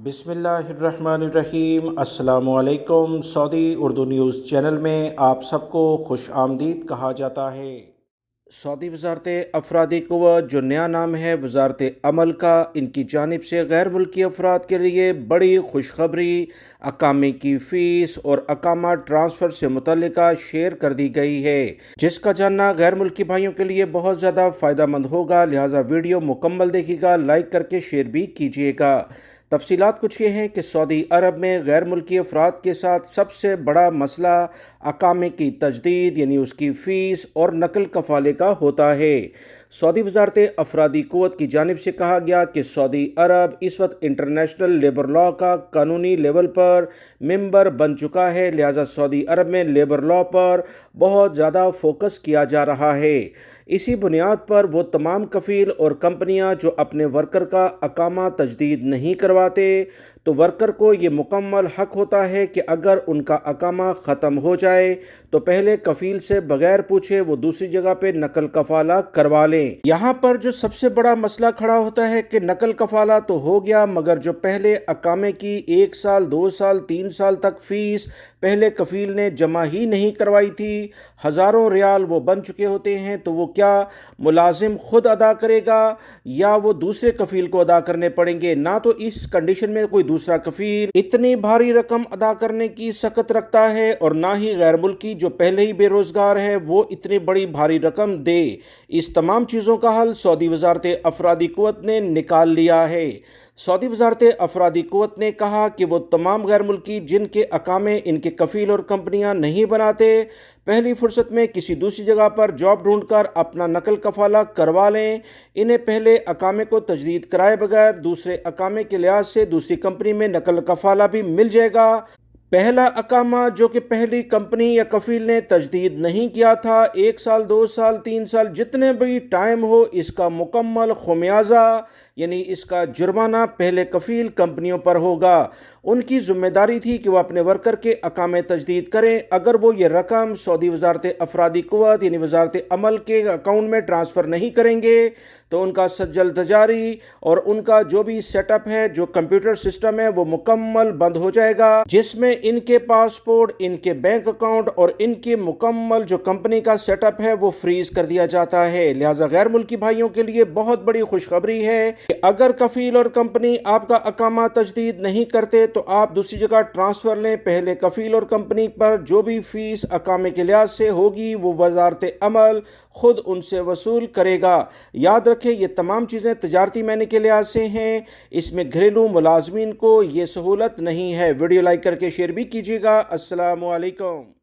बिस्मिल्लाहिर्रहमानिर्रहीम। अस्सलामुअलैकुम। Saudi Urdu news channel में आप सबको खुश आमदीद कहा जाता है। सऊदी वजारत अफरादी क़ुव्वत, जो नया नाम है वजारत अमल का, इनकी जानिब से गैर मुल्की अफराद के लिए बड़ी खुशखबरी अकामे की फ़ीस और अकामा ट्रांसफ़र से मुतल्लिका शेयर कर दी गई है, जिसका जानना गैर मुल्की भाइयों के लिए बहुत ज़्यादा फ़ायदा मंद होगा। लिहाजा वीडियो मुकम्मल देखिएगा, लाइक करके शेयर भी कीजिएगा। तफसीलात कुछ ये हैं कि सऊदी अरब में गैर मुल्की अफराद के साथ सबसे बड़ा मसला अकामे की तजदीद यानी उसकी फ़ीस और नकल कफ़ाले का होता है। सऊदी वजारत अफरादी क़ुव्वत की जानिब से कहा गया कि सऊदी अरब इस वक्त इंटरनेशनल लेबर लॉ का कानूनी लेवल पर मेंबर बन चुका है। लिहाजा सऊदी अरब में लेबर लॉ पर बहुत ज़्यादा फोकस किया जा रहा है। इसी बुनियाद पर वो तमाम कफ़ील और कंपनियां जो अपने वर्कर का अकामा तजदीद नहीं करवाते, तो वर्कर को ये मुकम्मल हक होता है कि अगर उनका अकामा ख़त्म हो जाए तो पहले कफ़ील से बग़ैर पूछे वो दूसरी जगह पे नकल कफ़ाला करवा लें। यहाँ पर जो सबसे बड़ा मसला खड़ा होता है कि नकल कफ़ाला तो हो गया, मगर जो पहले अकामे की 1 साल 2 साल 3 साल तक फ़ीस पहले कफ़ील ने जमा ही नहीं करवाई थी, हज़ारों रियाल वो बन चुके होते हैं, तो वो क्या मुलाजिम खुद अदा करेगा या वो दूसरे कफ़ील को अदा करने पड़ेंगे। ना तो इस कंडीशन में कोई दूसरा कफ़ील इतनी भारी रकम अदा करने की सकत रखता है, और ना ही गैर मुल्की जो पहले ही बेरोज़गार है वो इतनी बड़ी भारी रकम दे। इस तमाम चीज़ों का हल सऊदी वजारत अफरादी क़ुव्वत ने निकाल लिया है। सऊदी वजारत अफरादी क़ुव्वत ने कहा कि वो तमाम गैर मुल्की जिनके अकामे इनके कफ़ील और कंपनियां नहीं बनाते, पहली फुर्सत में किसी दूसरी जगह पर जॉब ढूंढकर अपना नकल कफ़ाला करवा लें। इन्हें पहले अकामे को तजदीद कराए बगैर दूसरे अकामे के लिहाज से दूसरी कंपनी में नकल कफ़ाला भी मिल जाएगा। पहला अकामा जो कि पहली कंपनी या कफ़ील ने तजदीद नहीं किया था, 1 साल 2 साल 3 साल जितने भी टाइम हो, इसका मुकम्मल खुमियाजा यानी इसका जुर्माना पहले कफ़ील कंपनियों पर होगा। उनकी ज़िम्मेदारी थी कि वह अपने वर्कर के अकामे तजदीद करें। अगर वो ये रकम सऊदी वजारत अफरादी क़ुव्वत यानी वजारत अमल के अकाउंट में ट्रांसफ़र नहीं करेंगे तो उनका सज्जल तजारी और उनका जो भी सेटअप है, जो कंप्यूटर सिस्टम है, वो मुकम्मल बंद हो जाएगा, जिसमें इनके पासपोर्ट, इनके बैंक अकाउंट और इनके मुकम्मल जो कंपनी का सेटअप है वो फ्रीज कर दिया जाता है। लिहाजा गैर मुल्की भाइयों के लिए बहुत बड़ी खुशखबरी है कि अगर कफ़ील और कंपनी आपका अकामा तजदीद नहीं करते तो आप दूसरी जगह ट्रांसफ़र लें। पहले कफ़ील और कंपनी पर जो भी फ़ीस अकामे के लिहाज से होगी वो वजारत अमल खुद उनसे वसूल करेगा। याद रखें, ये तमाम चीज़ें तजारती मैने के लिहाज से हैं, इसमें घरेलू मुलाजमीन को ये सहूलत नहीं है। वीडियो लाइक करके शेयर भी कीजिएगा। अस्सलामु अलैकुम।